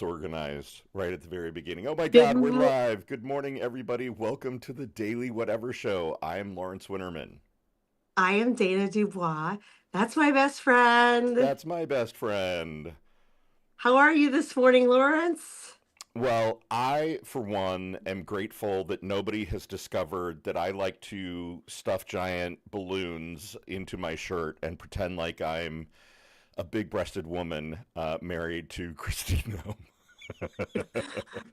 Organized right at the very beginning. Oh my Good. God, we're live. Good morning, everybody. Welcome to the Daily Whatever Show. I am Lawrence Winterman. I am Dana Dubois. That's my best friend. That's my best friend. How are you this morning, Lawrence? Well, I, for one, am grateful that nobody has discovered that I like to stuff giant balloons into my shirt and pretend like I'm a big breasted woman married to Christina.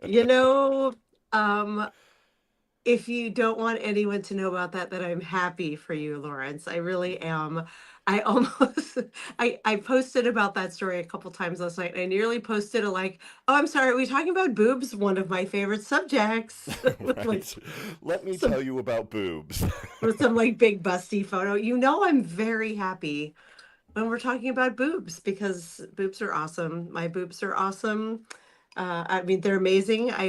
You know, um, if you don't want anyone to know about that, then I'm happy for you, Lawrence. I really am. I almost I posted about that story a couple times last night. I nearly posted a like, oh, I'm sorry, are we talking about boobs? One of my favorite subjects. with like Right. Let me some tell you about boobs. with some like big busty photo. You know I'm very happy when we're talking about boobs because boobs are awesome. My boobs are awesome. I mean, they're amazing. I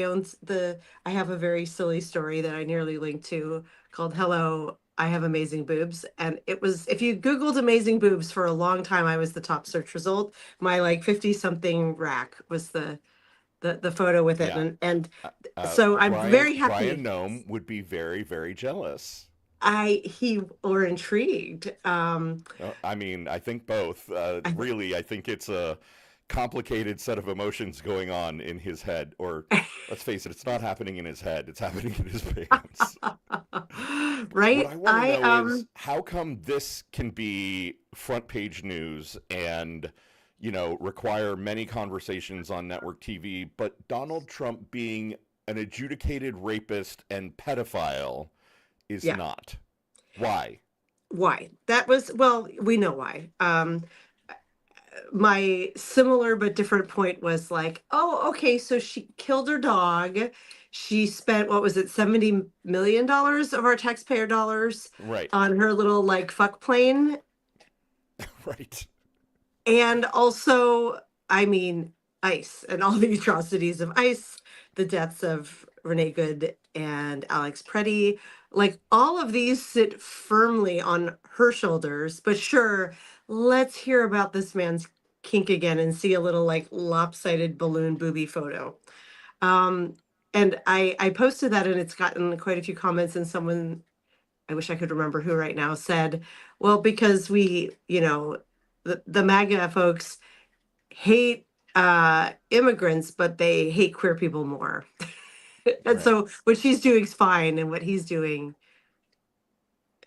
have a very silly story that I nearly linked to called Hello, I Have Amazing Boobs. And it was, if you Googled amazing boobs for a long time, I was the top search result. My like 50 something rack was the photo with it. Yeah. And so I'm very Brian happy. Nome would be very, very jealous. He or intrigued. I mean, I think both. I, Really, I think it's a complicated set of emotions going on in his head. Or, let's face it, it's not happening in his head, it's happening in his pants. What right? I want to know is how come this can be front page news and, require many conversations on network TV, but Donald Trump being an adjudicated rapist and pedophile is Yeah. not? Why? Why? That was, well, we know why. My similar but different point was like, oh, okay, so she killed her dog. She spent, what was it, $70 million of our taxpayer dollars Right. on her little like fuck plane. Right. And also, I mean, ICE and all the atrocities of ICE, the deaths of Renee Good and Alex Preddy, like all of these sit firmly on her shoulders. But sure, let's hear about this man's kink again and see a little like lopsided balloon booby photo. Um, and I posted that and it's gotten quite a few comments, and someone, I wish I could remember who right now, said, well, because the MAGA folks hate immigrants, but they hate queer people more. And Right. so what she's doing is fine, and what he's doing,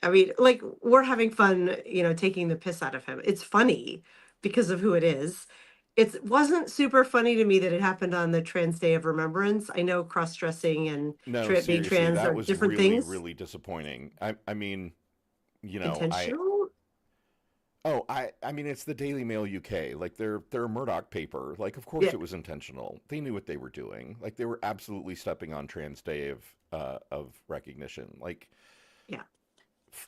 I mean, like we're having fun, taking the piss out of him. It's funny because of who it is. It wasn't super funny to me that it happened on the Trans Day of Remembrance. I know cross-dressing and No, being seriously, trans that are was different really, things. really disappointing. I mean, I Intentional? I mean, it's the Daily Mail UK. Like they're a Murdoch paper. Like, of course Yeah, it was intentional. They knew what they were doing. Like they were absolutely stepping on Trans Day of recognition. Like, yeah. f-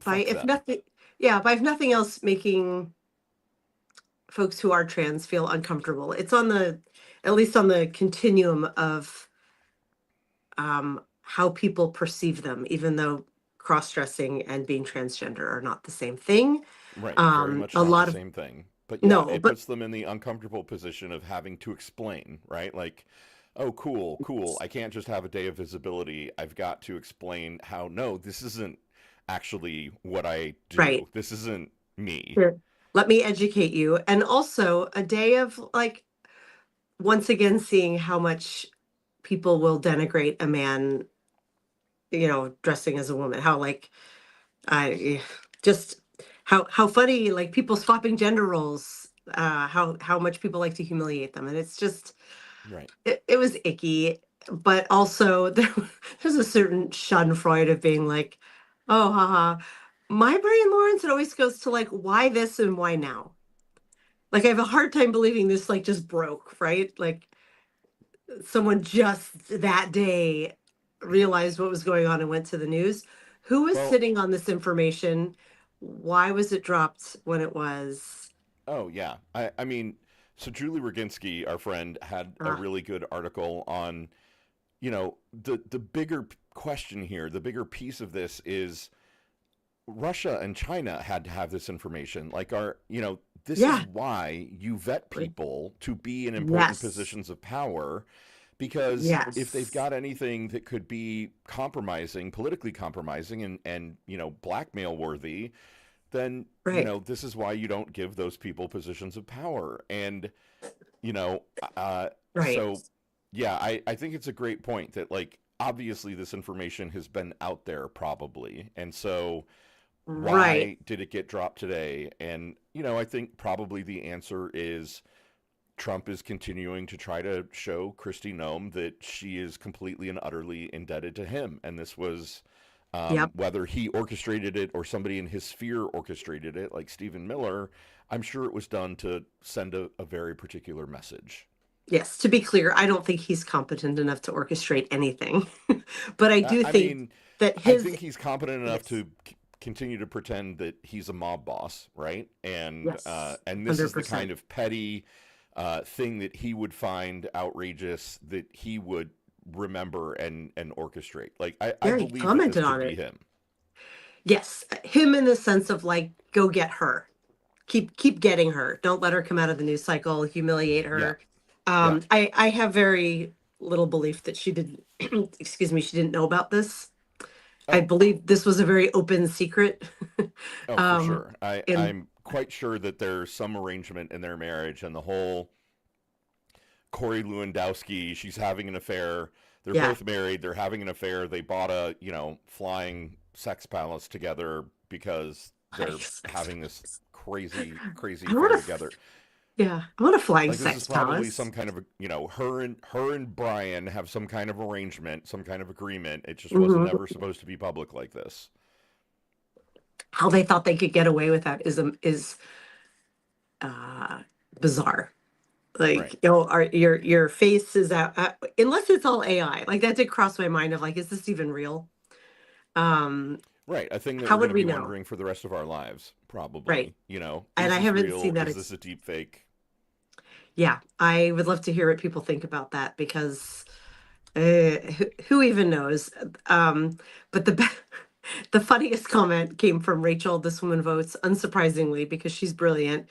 By fuck if them. nothing, yeah, by if nothing else, making folks who are trans feel uncomfortable. It's on the, at least on the continuum of how people perceive them, even though cross-dressing and being transgender are not the same thing. Right, very much A not the lot of same thing. But yeah, no, it but puts them in the uncomfortable position of having to explain, right? Like, oh, cool, cool. I can't just have a day of visibility. I've got to explain how, no, this isn't actually what I right. do. This isn't me. Sure. Let me educate you. And also a day of like, once again, seeing how much people will denigrate a man, dressing as a woman. How like I just how funny, like people swapping gender roles, how much people like to humiliate them. And it's just Right. it was icky, but also there's a certain schadenfreude of being like, oh haha. My brain, Lawrence, it always goes to like, why this and why now? Like I have a hard time believing this like just broke, right? Like someone just that day realized what was going on and went to the news. Who was Well, sitting on this information? Why was it dropped when it was? oh yeah. I mean, so Julie Roginski, our friend, had a Uh, really good article on, the bigger question here, the bigger piece of this is Russia and China had to have this information. Like this is Yeah. why you vet Right. people to be in important Yes. positions of power, because if they've Yes. got anything that could be compromising, politically compromising, and blackmail worthy, then Right. this is why you don't give those people positions of power. And you know uh Right. so yeah, I think it's a great point that, like, obviously this information has been out there probably, and so Right. why did it get dropped today? And I think probably the answer is Trump is continuing to try to show Kristi Noem that she is completely and utterly indebted to him. And this was, Yep. whether he orchestrated it or somebody in his sphere orchestrated it, like Stephen Miller, I'm sure it was done to send a very particular message. Yes. To be clear, I don't think he's competent enough to orchestrate anything, but I do I think mean, that I his think he's competent enough yes, to continue to pretend that he's a mob boss, right? yes, And this is the 100%. kind of petty thing that he would find outrageous, that he would remember and orchestrate. Like, I Yeah, he believe that this commented could on be it. him. Yes, him in the sense of like, go get her. Keep getting her. Don't let her come out of the news cycle, humiliate Yeah, her. yeah. I have very little belief that she didn't excuse me, she didn't know about this. I Oh, believe this was a very open secret. oh, for um sure. and I'm quite sure that there's some arrangement in their marriage, and the whole Corey Lewandowski, she's having an affair. They're yeah. both married. They're having an affair. They bought a, flying sex palace together because they're having this crazy, crazy I want affair a together. yeah, I want a flying Like, this is sex probably palace. some kind of her and Brian have some kind of arrangement, some kind of agreement. It just wasn't Mhm. ever supposed to be public like this. How they thought they could get away with that is uh bizarre. Like, Right. your face is out, unless it's all AI. Like, that did cross my mind of like, is this even real? Um, Right. A thing that how we're going would to we be know? wondering for the rest of our lives, Right. probably. And Is I this haven't real? seen that. Is this a deep fake? Yeah, I would love to hear what people think about that because who even knows? But the funniest comment came from Rachel. This woman votes, unsurprisingly, because she's brilliant.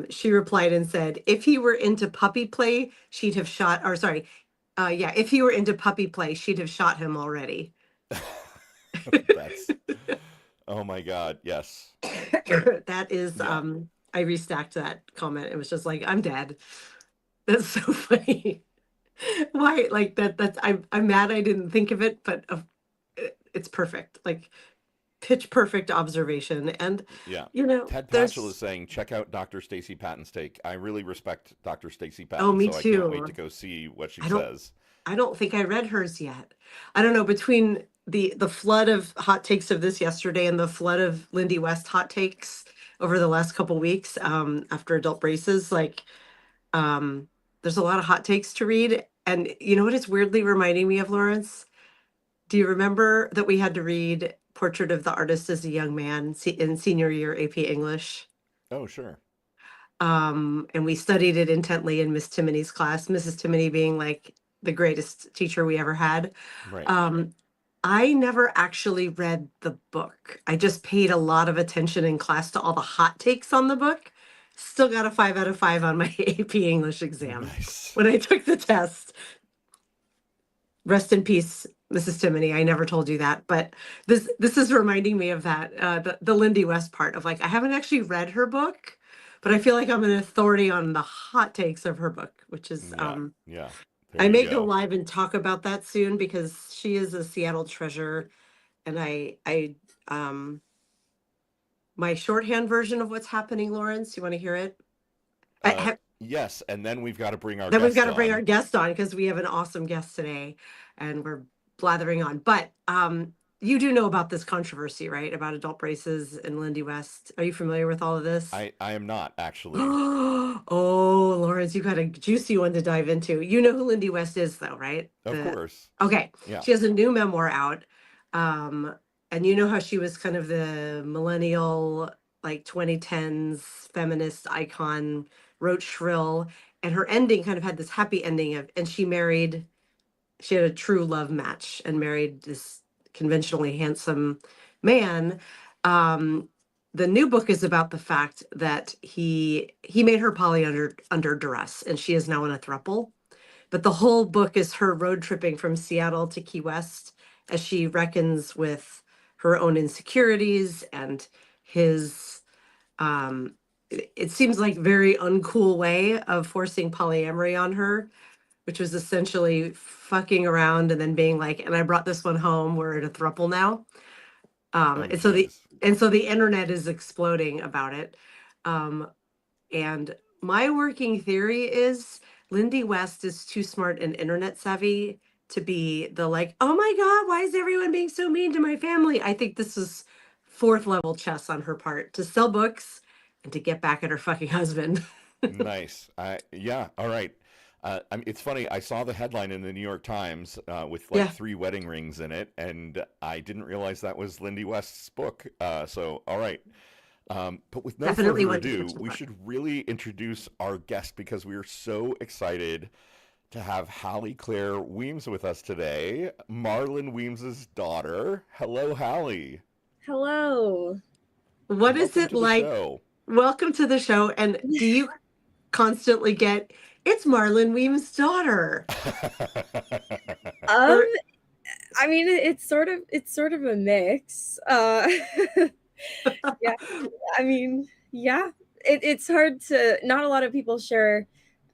She replied and said, if he were into puppy play, she'd have shot, or sorry, yeah, if he were into puppy play, she'd have shot him already. That's, oh my God. Yes. That is, Yeah. I restacked that comment. It was just like, I'm dead. That's so funny. Why, like that's I'm mad I didn't think of it, but it's perfect. Like, pitch perfect observation. And Yeah. Ted Patchell is there's saying, check out Dr. Stacey Patton's take. I really respect Dr. Stacey oh, Patton, me so I can't wait to too. go see what she I don't says. I don't think I read hers yet. I don't know, between the flood of hot takes of this yesterday and the flood of Lindy West hot takes over the last couple weeks, after adult braces, like, um, there's a lot of hot takes to read. And you know what it's weirdly reminding me of, Lawrence? Do you remember that we had to read Portrait of the Artist as a Young Man in senior year AP English? Oh, sure. And we studied it intently in Miss Timony's class, Mrs. Timony being like the greatest teacher we ever had. Right. Um, I never actually read the book. I just paid a lot of attention in class to all the hot takes on the book. Still got a 5 out of 5 on my AP English exam Nice. when I took the test. Rest in peace, Mrs. Timony. I never told you that, but this is reminding me of that, the Lindy West part of like, I haven't actually read her book, but I feel like I'm an authority on the hot takes of her book, which is, Yeah. Yeah. There I you may go go. live and talk about that soon because she is a Seattle treasure. And um my shorthand version of what's happening, Lawrence, you want to hear it? I Uh, have yes. And then we've got to bring our Then we've got guest to bring on. our guest on because we have an awesome guest today and we're blathering on. But you do know about this controversy, right? About adult braces and Lindy West. Are you familiar with all of this? I am not actually. Oh, Lawrence, you got a juicy one to dive into. You know who Lindy West is, though, right? Of course. Okay, Yeah. she has a new memoir out. Um, and you know how she was kind of the millennial, like 2010s feminist icon, wrote Shrill, and her ending kind of had this happy ending of, and she had a true love match and married this conventionally handsome man. Um, the new book is about the fact that he made her poly under duress, and she is now in a throuple. But the whole book is her road tripping from Seattle to Key West as she reckons with her own insecurities and his it seems like very uncool way of forcing polyamory on her, which was essentially fucking around and then being like, and I brought this one home, we're in a throuple now. Oh, And so geez. the internet is exploding about it. Um, and my working theory is Lindy West is too smart and internet savvy to be the like, oh my God, why is everyone being so mean to my family? I think this is fourth level chess on her part to sell books and to get back at her fucking husband. Nice. Yeah. All right. It's funny. I saw the headline in the New York Times with like Yeah, three wedding rings in it, and I didn't realize that was Lindy West's book. So, all right. But with no definitely further one to ado, catch up we on. should really introduce our guest because we are so excited to have Hallie-Claire Weems with us today, Marlon Weems's daughter. Hello, Hallie. Hello. What is Welcome it to the like? show. Welcome to the show. And do you constantly get, it's Marlon Weems' daughter? Um, Or I mean, it's sort of a mix. Yeah, I mean, yeah, it's hard to. Not a lot of people share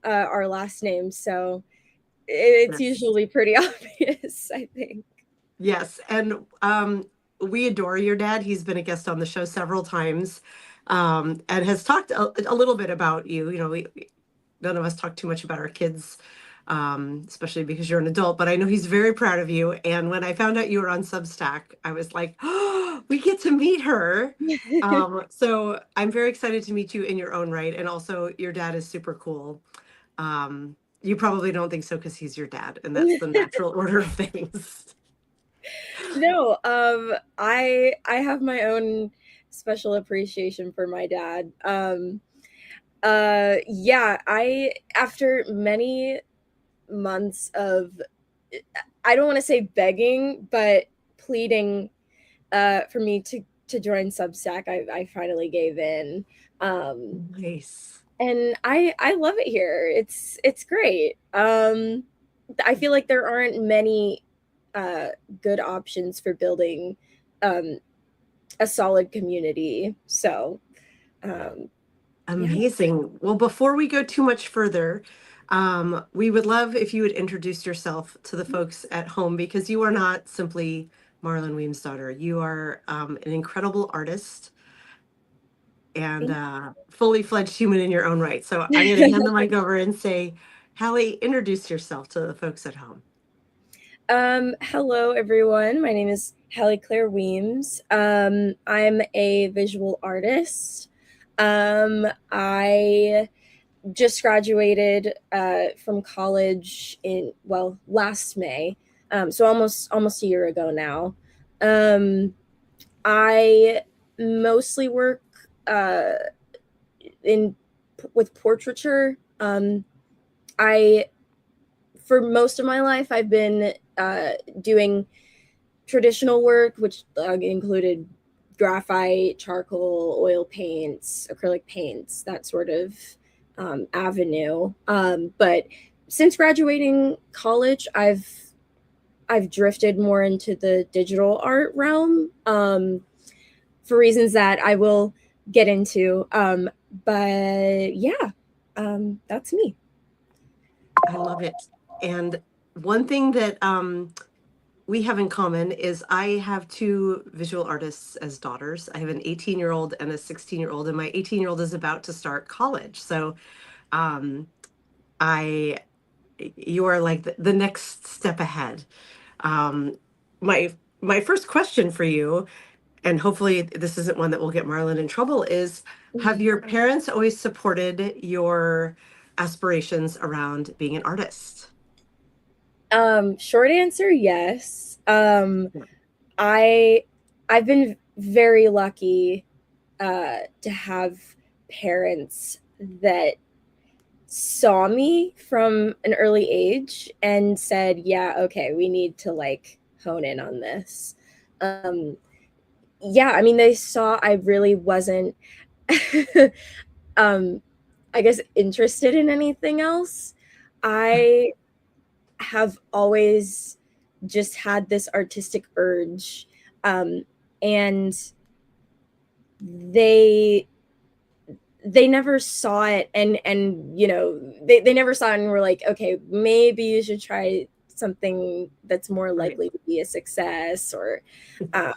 our last names, so it's yes. usually pretty obvious, I think. Yes, and we adore your dad. He's been a guest on the show several times, and has talked a little bit about you. You know, none of us talk too much about our kids, especially because you're an adult. But I know he's very proud of you. And when I found out you were on Substack, I was like, oh, we get to meet her. So I'm very excited to meet you in your own right, and also your dad is super cool. You probably don't think so because he's your dad, and that's the natural order of things. No, I have my own special appreciation for my dad. Yeah, I after many months of, I don't want to say begging, but pleading for me to join Substack, I finally gave in. Nice. And I love it here. It's great. I feel like there aren't many uh, good options for building um, a solid community. So Yeah. yeah. Amazing. Well, before we go too much further, we would love if you would introduce yourself to the folks at home because you are not simply Marlon Weems' daughter. You are an incredible artist and fully fledged human in your own right. So I'm going to hand the mic over and say, Hallie, introduce yourself to the folks at home. Hello, everyone. My name is Hallie-Claire Weems. I'm a visual artist. I just graduated from college in, well, last May, so almost a year ago now. Um, I mostly work uh, in with portraiture. I For most of my life I've been doing traditional work, which included graphite, charcoal, oil paints, acrylic paints, that sort of avenue. But since graduating college, I've drifted more into the digital art realm for reasons that I will get into. But yeah, that's me. I love it. And one thing that we have in common is I have two visual artists as daughters. I have an 18-year-old and a 16-year-old, and my 18-year-old is about to start college. So um, I you are like the next step ahead. Um, my first question for you, and hopefully this isn't one that will get Marlon in trouble, is have your parents always supported your aspirations around being an artist? Short answer, yes. I I've been very lucky to have parents that saw me from an early age and said, "Yeah, okay, we need to like hone in on this." Um, yeah, I mean, they saw I really wasn't, um, I guess, interested in anything else. I have always just had this artistic urge, and they never saw it, and they never saw it and were like, okay, maybe you should try something that's more Right. likely to be a success, or um,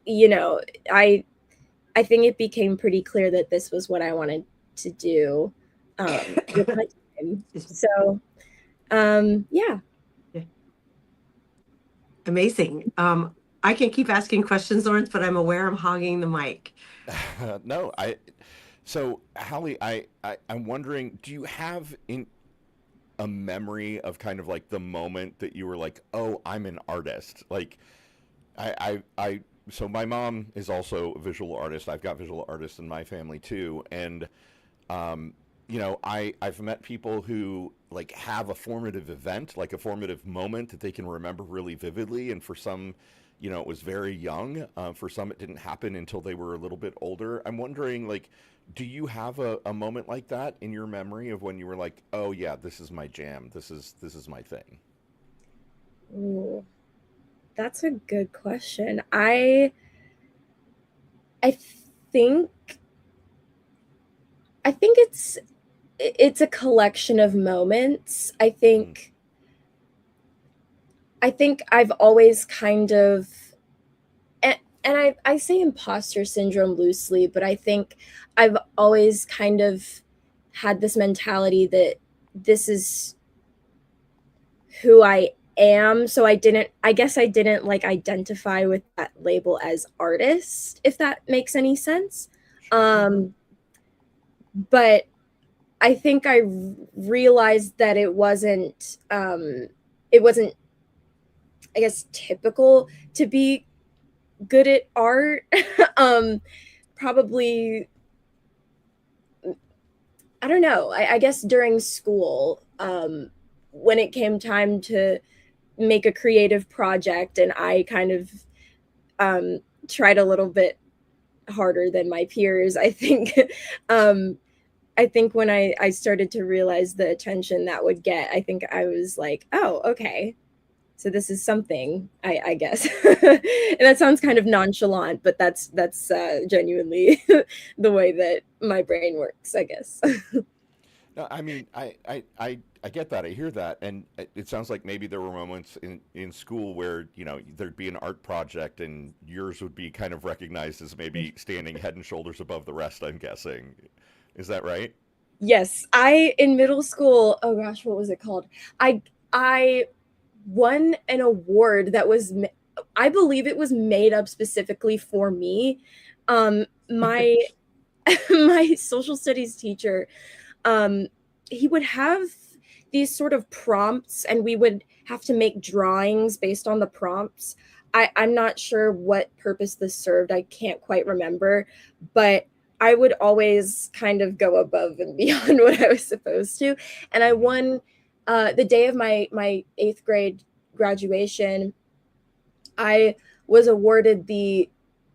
you know i I think it became pretty clear that this was what I wanted to do, with my time. So yeah. Yeah. Amazing. I can keep asking questions, Lawrence, but I'm aware I'm hogging the mic. No, so Hallie, I'm wondering, do you have in a memory of kind of like the moment that you were like, oh, I'm an artist? Like, so my mom is also a visual artist. I've got visual artists in my family too. And, um, I've met people who like have a formative event, like a formative moment that they can remember really vividly. And for some, it was very young. For some, it didn't happen until they were a little bit older. I'm wondering, like, do you have a moment like that in your memory of when you were like, oh yeah, this is my jam. This is my thing. Ooh, that's a good question. I think it's a collection of moments. Mm, I think I've always kind of, and I say imposter syndrome loosely, but I think I've always kind of had this mentality that this is who I am. So I guess I didn't like identify with that label as artist, if that makes any sense. sure. Um, but I think I realized that it wasn't, I guess, typical to be good at art. um, Probably, I don't know. I guess during school, when it came time to make a creative project, and I kind of um, tried a little bit harder than my peers. Um, I think when I started to realize the attention that would get, I think I was like, oh, okay. So this is something, I guess. And that sounds kind of nonchalant, but that's genuinely the way that my brain works, I guess. No, I mean, I get that. I hear that, and it sounds like maybe there were moments in school where there'd be an art project, and yours would be kind of recognized as maybe standing head and shoulders above the rest. I'm guessing, is that right? Yes, I in middle school, oh gosh, what was it called? I won an award that was I believe it was made up specifically for me. My my social studies teacher, um, he would have these sort of prompts, and we would have to make drawings based on the prompts. I'm not sure what purpose this served. I can't quite remember, but I would always kind of go above and beyond what I was supposed to. And I Mm-hmm. won the day of my eighth grade graduation. I was awarded the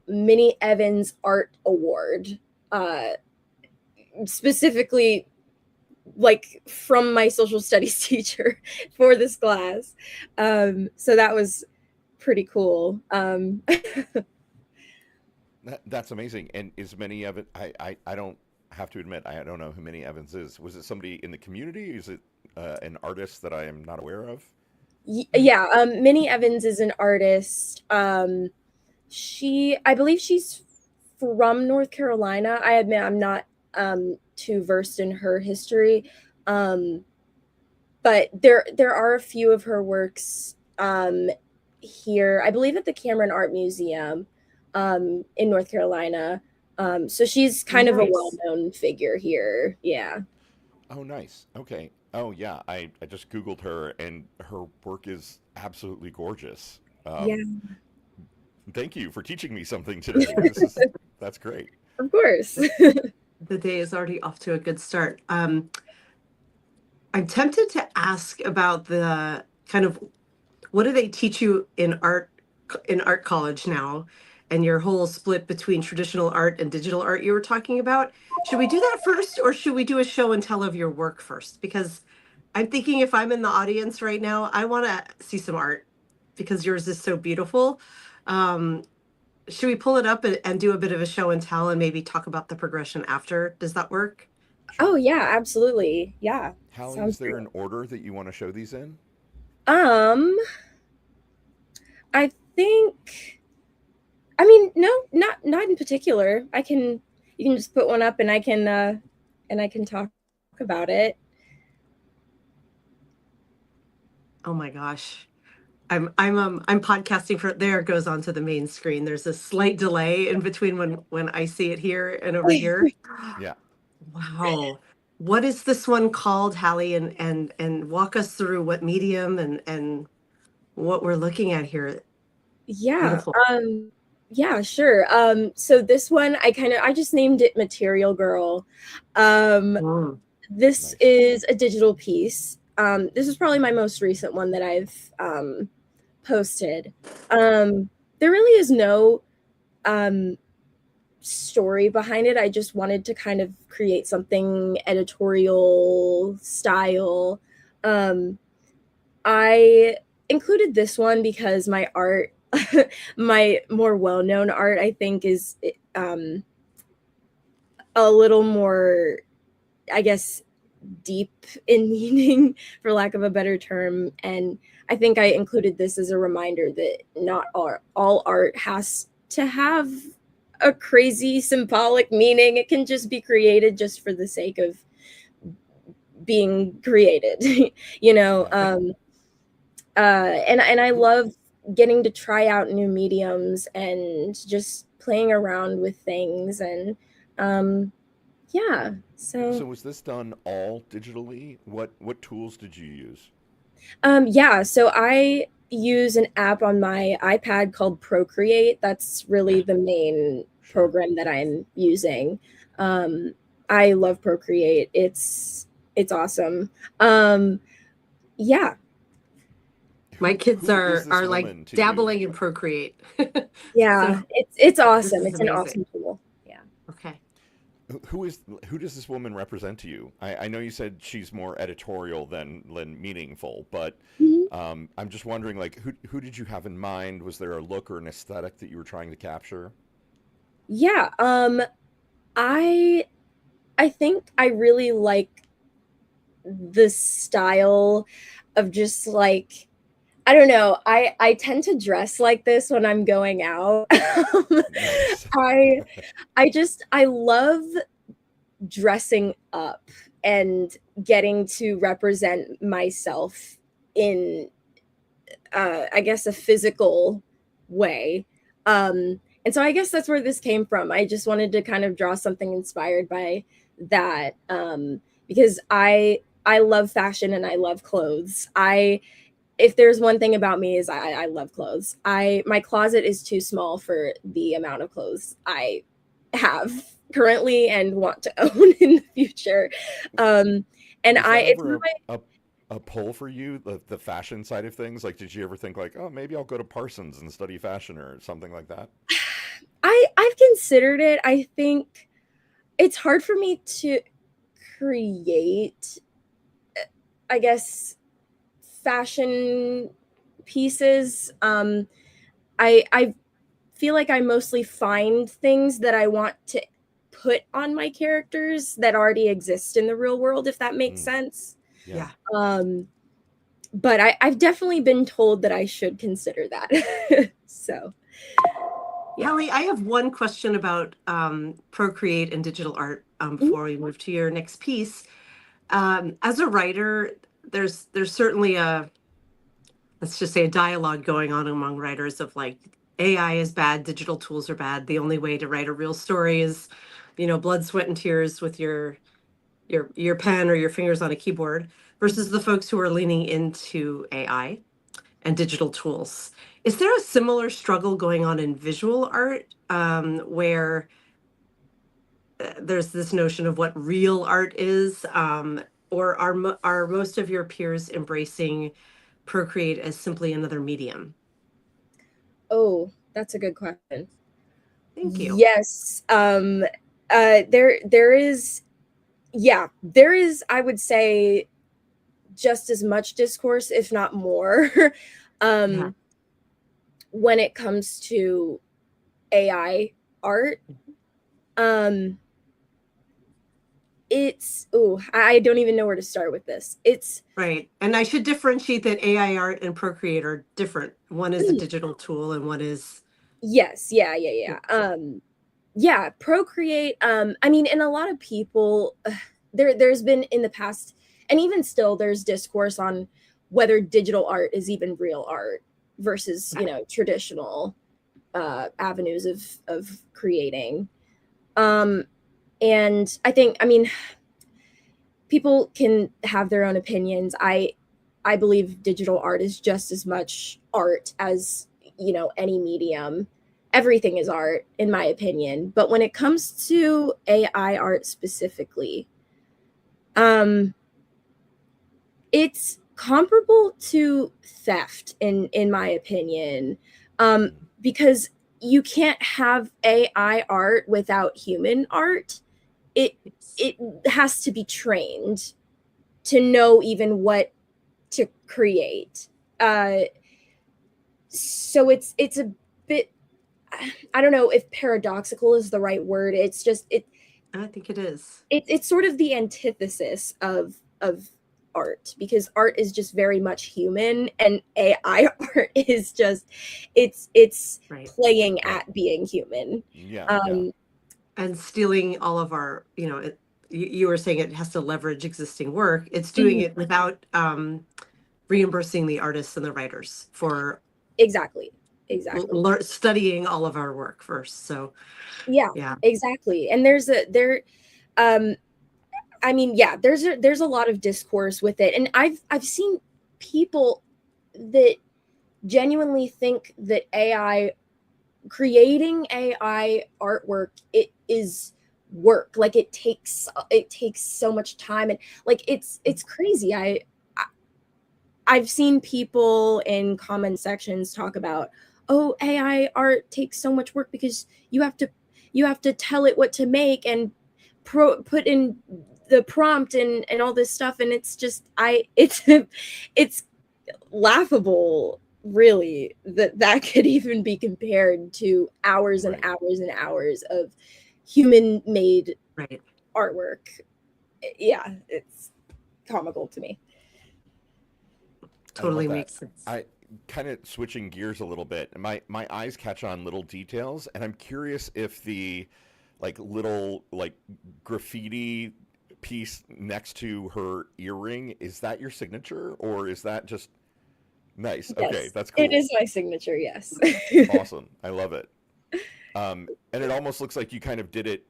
Minnie Evans Art Award, uh, specifically like from my social studies teacher for this class. So that was pretty cool. That's amazing. And is Minnie Evans? I don't have to admit I don't know who Minnie Evans is. Was it somebody in the community? Is it an artist that I am not aware of? Yeah, Minnie Evans is an artist. I believe she's from North Carolina. I admit I'm not too versed in her history. Um, but there are a few of her works here. I believe at the Cameron Art Museum in North Carolina. So she's kind of a Nice. well-known figure here. Yeah. Oh, nice. Okay. Oh, yeah. I just Googled her, and her work is absolutely gorgeous. Yeah, Thank you for teaching me something today. That's great. of course. The day is already off to a good start. I'm tempted to ask about the kind of what do they teach you in art college now, and your whole split between traditional art and digital art you were talking about. Should we do that first, or should we do a show and tell of your work first? Because I'm thinking if I'm in the audience right now, I want to see some art because yours is so beautiful. Should we pull it up and do a bit of a show and tell and maybe talk about the progression after? Does that work? Oh yeah, absolutely. Yeah. Hallie, is Sounds there great. an order that you want to show these in? Um, I think, I mean, no, not in particular. You can just put one up and I can talk about it. Oh my gosh. I'm podcasting for there it goes onto the main screen. There's a slight delay in between when I see it here and over here. Yeah. Wow. What is this one called, Hallie? And walk us through what medium and what we're looking at here. Yeah. Beautiful. Yeah, sure. So this one I just named it Material Girl. Mm. This Nice. is a digital piece. This is probably my most recent one that I've posted. There really is no story behind it. I just wanted to kind of create something editorial style. I included this one because my art, my more well-known art, I think is a little more, I guess, deep in meaning, for lack of a better term. And I think I included this as a reminder that not all art has to have a crazy symbolic meaning. It can just be created just for the sake of being created, you know. And I love getting to try out new mediums and just playing around with things. And yeah, So was this done all digitally? What tools did you use? yeah, so I use an app on my iPad called Procreate. That's really the main Sure. program that I'm using. I love Procreate. It's awesome. Yeah, My kids Who is this are like woman to you? dabbling in Procreate. yeah, So it's this awesome. is It's an amazing. awesome tool. Yeah. Okay. Who does this woman represent to you? I know you said she's more editorial than meaningful, but Mhm. I'm just wondering, like, who did you have in mind? Was there a look or an aesthetic that you were trying to capture? Yeah, I I think I really like the style of just like, I don't know. I tend to dress like this when I'm going out. Nice. I I love dressing up and getting to represent myself in I guess a physical way. And so I guess that's where this came from. I just wanted to kind of draw something inspired by that, because I love fashion and I love clothes. I If there's one thing about me is I love clothes. My closet is too small for the amount of clothes I have currently and want to own in the future. And Was that it's ever one a pull for you, the fashion side of things? Like, did you ever think like, oh, maybe I'll go to Parsons and study fashion or something like that? I've considered it. I think it's hard for me to create, I guess, fashion pieces. I feel like I mostly find things that I want to put on my characters that already exist in the real world, if that makes Mm, sense. yeah. Um, but I've definitely been told that I should consider that. So yeah. Hallie, I have one question about Procreate and digital art Mhm. before we move to your next piece. As a writer, there's certainly a, let's just say, a dialogue going on among writers of like AI is bad, digital tools are bad. The only way to write a real story is, blood, sweat, and tears with your pen or your fingers on a keyboard, versus the folks who are leaning into AI and digital tools. Is there a similar struggle going on in visual art, where there's this notion of what real art is, or are most of your peers embracing Procreate as simply another medium? Oh, that's a good question. Thank you. Yes. There is, yeah, there is, I would say, just as much discourse, if not more, Yeah. when it comes to AI art. Um, it's, I don't even know where to start with this. It's Right. And I should differentiate that AI art and Procreate are different. One is a digital tool and one is yes, yeah, Procreate. I mean, and a lot of people, there's been in the past, and even still, there's discourse on whether digital art is even real art versus, you know, traditional avenues of creating. And I think, I mean, people can have their own opinions. I believe digital art is just as much art as, you know, any medium. Everything is art, in my opinion. But when it comes to AI art specifically, it's comparable to theft, in my opinion, because you can't have AI art without human art. It it has to be trained to know even what to create. So it's a bit, I don't know if paradoxical is the right word. It's just I think it is. it's sort of the antithesis of art, because art is just very much human, and AI art is just it's Right. playing Right. at being human. Yeah. And stealing all of our, you know, you were saying it has to leverage existing work. It's doing it without reimbursing the artists and the writers for Exactly. studying all of our work first. So Yeah, exactly. And there's a there um I mean, yeah, there's a lot of discourse with it, and I've seen people that genuinely think that AI creating AI artwork, it is work. Like it takes so much time, and like it's crazy. I've seen people in comment sections talk about, oh, AI art takes so much work because you have to tell it what to make and put in the prompt and all this stuff, and it's just it's laughable, really, that could even be compared to hours and Right. hours and hours of human made right. artwork. Yeah, it's comical to me. I love Totally that. makes sense. I kind of switching gears a little bit. My eyes catch on little details, and I'm curious if the like little like graffiti piece next to her earring, is that your signature, or is that just nice? Okay, Yes, that's it cool. is my signature, yes. Awesome. I love it. And it almost looks like you kind of did it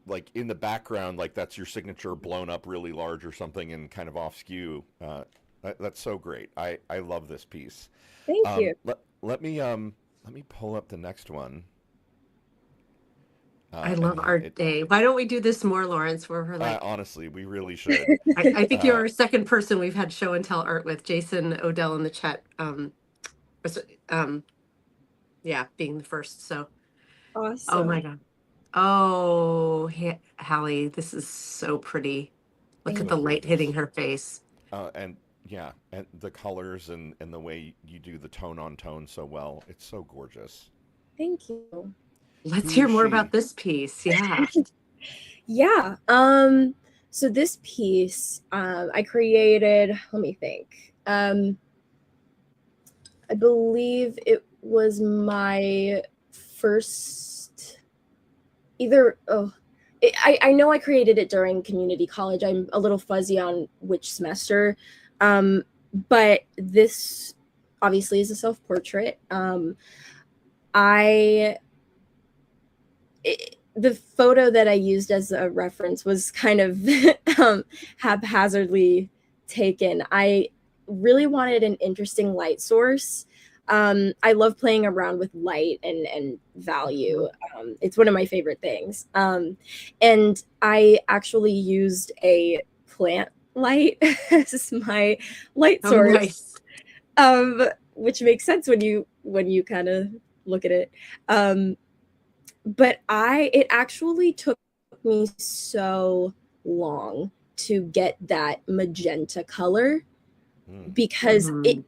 like in the background, like that's your signature blown up really large or something and kind of off skew. That's so great. I love this piece. Thank you. Let me pull up the next one. I And love yeah, Art Day. Why don't we do this more, Lawrence, where we're like, honestly, we really should. I think you're Uh, our second person we've had show and tell art with. Jason Odell in the chat. Was, um, yeah, being the first. So, oh my Awesome. God. Oh, Hallie, this is so pretty. Look at Thank so the you. light hitting gorgeous. her face. And yeah, and the colors and the way you do the tone on tone so well. It's so gorgeous. Thank you. Let's Who hear is more about she? this piece. Yeah. Yeah. So this piece, I created, let me think. I believe it was my first, either, I know I created it during community college. I'm a little fuzzy on which semester. Um, but this obviously is a self-portrait. I the photo that I used as a reference was kind of haphazardly taken. I really wanted an interesting light source. I love playing around with light and value. It's one of my favorite things. And I actually used a plant light as my light Oh, source, nice. which makes sense when you kind of look at it. Um, but it actually took me so long to get that magenta color because Mhm.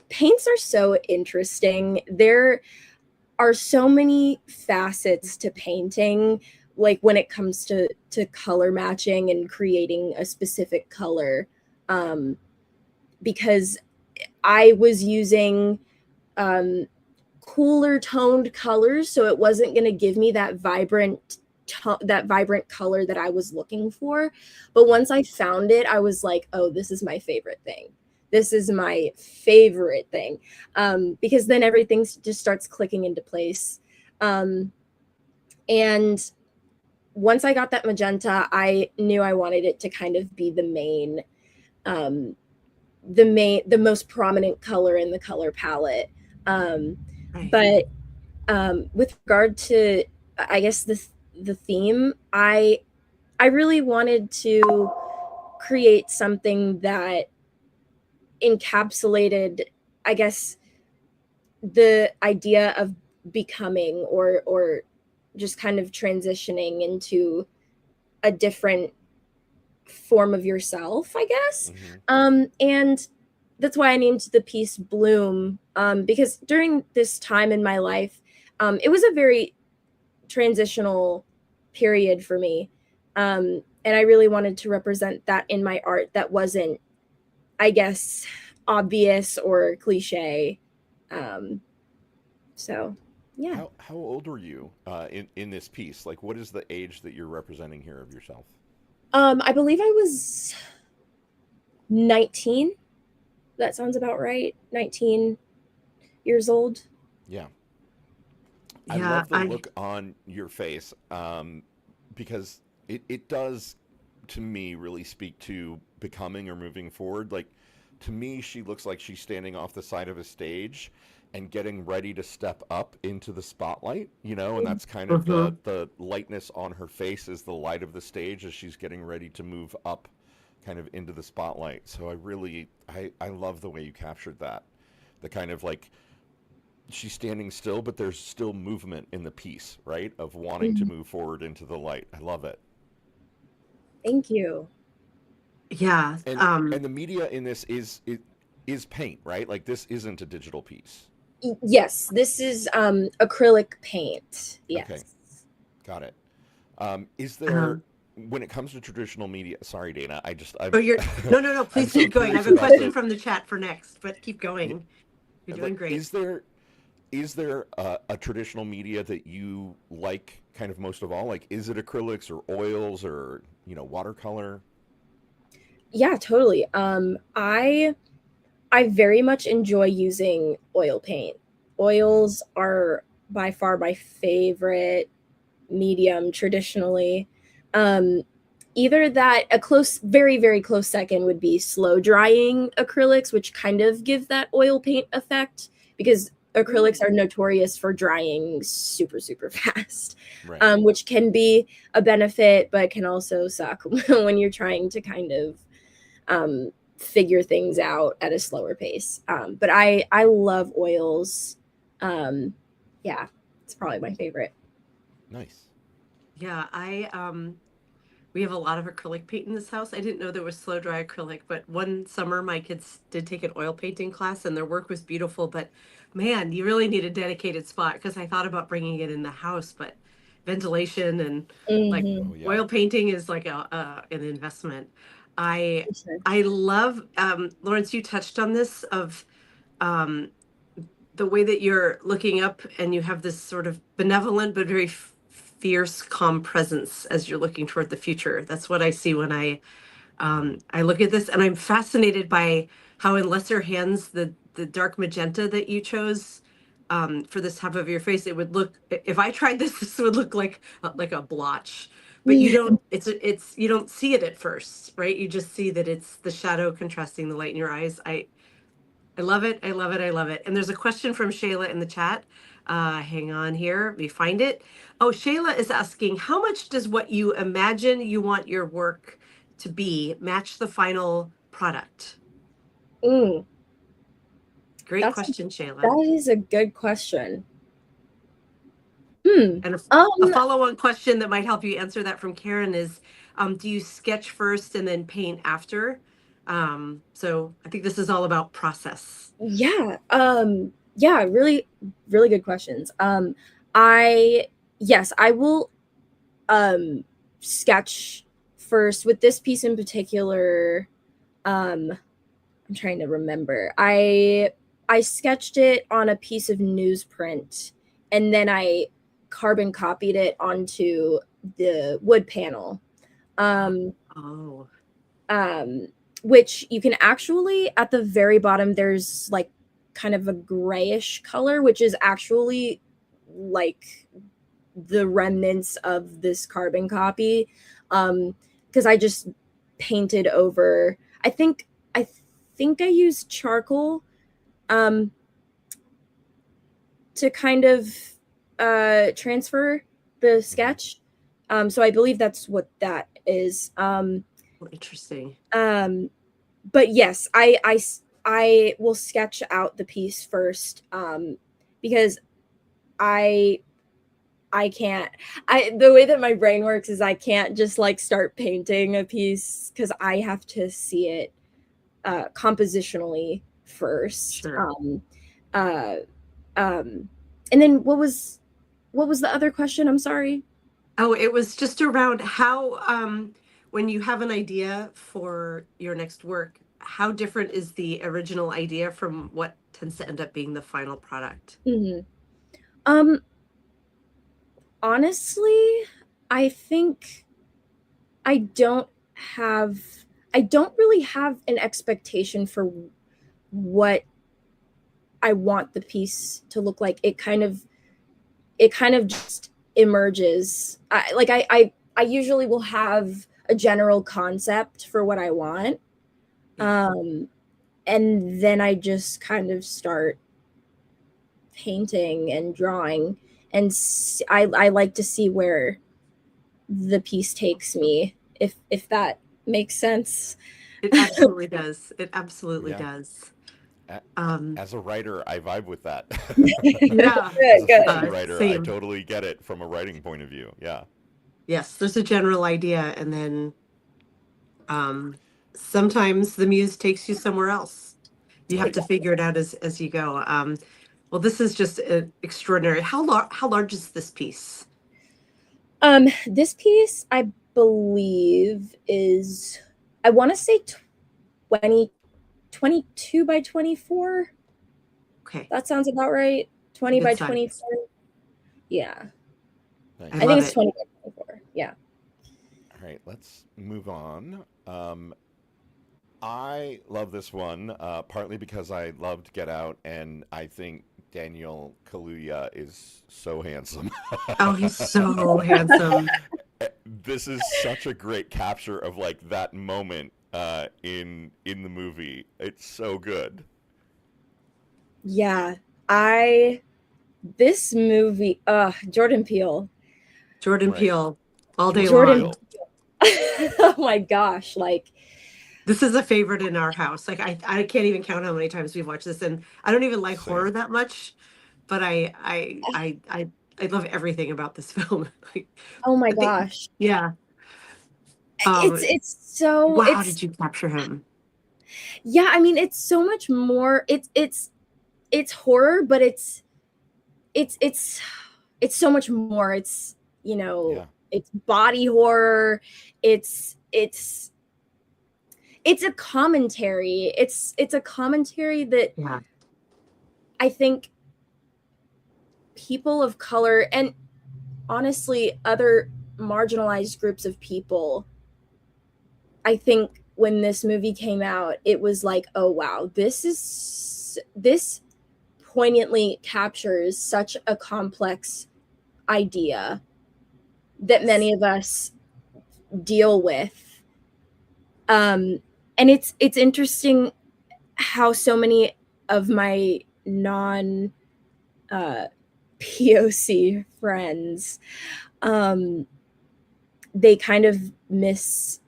paints are so interesting. There are so many facets to painting, like when it comes to color matching and creating a specific color. Because I was using um, cooler toned colors, so it wasn't going to give me that vibrant color that I was looking for. But once I found it, I was like, oh, this is my favorite thing. This is my favorite thing, because then everything just starts clicking into place. And once I got that magenta, I knew I wanted it to kind of be um, the most prominent color in the color palette. Um, Right. but with regard to, I guess, the theme, I really wanted to create something that encapsulated, I guess, the idea of becoming or just kind of transitioning into a different form of yourself, I guess. Mm-hmm. And that's why I named the piece Bloom, because during this time in my life, it was a very transitional period for me. And I really wanted to represent that in my art that wasn't, I guess, obvious or cliche. Um, so, yeah. How old were you in this piece? Like, what is the age that you're representing here of yourself? I believe I was 19. That sounds about right. 19 years old. Yeah, I Yeah, love the I look on your face because it does, to me, really speak to becoming or moving forward. Like, to me, she looks like she's standing off the side of a stage and getting ready to step up into the spotlight, you know, and that's kind of mhm. the lightness on her face is the light of the stage as she's getting ready to move up kind of into the spotlight. So I love the way you captured that. The kind of like she's standing still, but there's still movement in the piece, right? Of wanting to Mhm. move forward into the light. I love it. Thank you. Yeah. And the media in this is paint, right? Like this isn't a digital piece. Yes, this is acrylic paint. Okay, Yes. got it. Is there Um, when it comes to traditional media? Sorry, Dana. oh, you're no. I'm Please so keep going. I curious have a about question the. from the chat for next, but keep Yeah, going. You're doing like, great. is there a traditional media that you like kind of most of all? Like, is it acrylics or oils or watercolor? Yeah, totally. I very much enjoy using oil paint. Mm-hmm. Oils are by far my favorite medium traditionally. Um, Either that, a close, very, very close second would be slow drying acrylics, which kind of give that oil paint effect because acrylics are notorious for drying super, super fast, Right. which can be a benefit, but can also suck when you're trying to kind of figure things out at a slower pace. But I love oils. Um, yeah, it's probably my favorite. Nice. Yeah, I we have a lot of acrylic paint in this house. I didn't know there was slow dry acrylic, but one summer my kids did take an oil painting class and their work was beautiful. But man, you really need a dedicated spot because I thought about bringing it in the house, but ventilation and like Mm-hmm. Oh yeah. oil painting is like an investment. I For sure. I love Lawrence, you touched on this of um the way that you're looking up and you have this sort of benevolent but very fierce calm presence as you're looking toward the future. That's what I see when Mm-hmm. I look at this, and I'm fascinated by how in lesser hands the dark magenta that you chose for this half of your face, it would look, if I tried this, this would look like a blotch. But you Yeah. don't, it's you don't see it at first, right? You just see that it's the shadow contrasting the light in your eyes. I love it. I love it. I love it. And there's a question from Shayla in the chat. Hang on here. Let me find it. Oh, Shayla is asking, how much does what you imagine you want your work to be match the final product? Mm, Great that's question, Shayla. that is a good question. And a follow-on question that might help you answer that from Karen is, do you sketch first and then paint after? So I think this is all about process. Yeah. Yeah, really, really good questions. Yes, I will sketch first with this piece in particular. I'm trying to remember. I sketched it on a piece of newsprint, and then I carbon copied it onto the wood panel. Which you can actually, at the very bottom, there's like kind of a grayish color, which is actually like the remnants of this carbon copy. Because I just painted over, I think I used charcoal to kind of transfer the sketch. So I believe that's what that is. Interesting. But yes, I will sketch out the piece first, because the way that my brain works is I can't just like start painting a piece, because I have to see it compositionally first. Sure. And then what was the other question? I'm sorry. Oh, it was just around how, when you have an idea for your next work, how different is the original idea from what tends to end up being the final product? Honestly, I think I don't really have an expectation for what I want the piece to look like. It kind of just emerges. I usually will have a general concept for what I want. And then I just kind of start painting and drawing, and I like to see where the piece takes me, if that makes sense. It absolutely does. It absolutely does. As a writer, I vibe with that. Yeah. As a Good. fiction writer, I Same. totally get it from a writing point of view. Yeah. Yes, there's a general idea, and then sometimes the muse takes you somewhere else. You have to figure it out as you go. Well, this is just extraordinary. How large is this piece? This piece, I believe, is, I want to say 22 by 24. Okay. That sounds about right. 20 Good by size. 24. Yeah. Nice. I think it's 20 by 24. Yeah. All right, let's move on. I love this one, partly because I loved Get Out, and I think Daniel Kaluuya is so handsome. Oh, he's so handsome. This is such a great capture of like that moment in the movie. It's so good. Yeah. This movie, Jordan Peele. Jordan Right. Peele, all day Jordan long. Oh my gosh, like, this is a favorite in our house. Like I can't even count how many times we've watched this, and I don't even like Same. horror that much, but I love everything about this film. Like, oh my I think- gosh. yeah. It's so Wow, did you capture him? Yeah, I mean, it's so much more. It's horror, but it's so much more. It's, you know, Yeah. it's body horror. It's a commentary. It's a commentary that Yeah. I think people of color, and honestly other marginalized groups of people, I think when this movie came out, it was like, oh wow, this poignantly captures such a complex idea that many of us deal with. And it's interesting how so many of my non POC friends, they kind of miss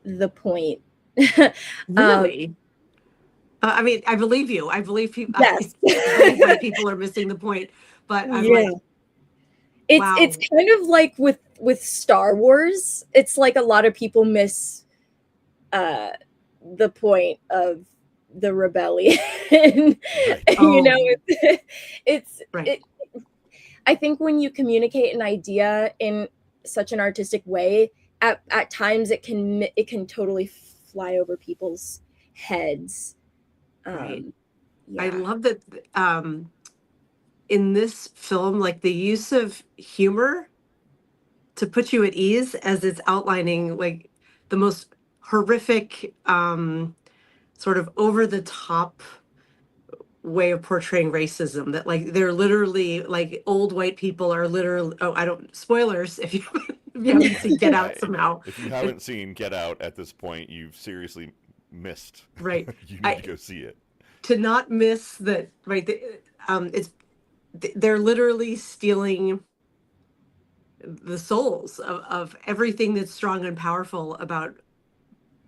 the point. Really? I mean, I believe you. I believe people. Yes. I believe when people are missing the point, but I'm like, It's kind of like with Star Wars. It's like a lot of people miss the point of the rebellion. Right. You know, Oh, it's right. it, I think when you communicate an idea in such an artistic way, at times it can totally fly over people's heads. Right. I Yeah. love that in this film, like the use of humor to put you at ease as it's outlining like the most horrific, sort of over the top way of portraying racism, that like they're literally like old white people are literally, oh, I don't, spoilers if you if you haven't seen Right. Get Yeah. Out somehow. If you haven't seen Get Out at this point, you've seriously missed. Right. You need to I go see it. to not miss that, right, it's they're literally stealing the souls of everything that's strong and powerful about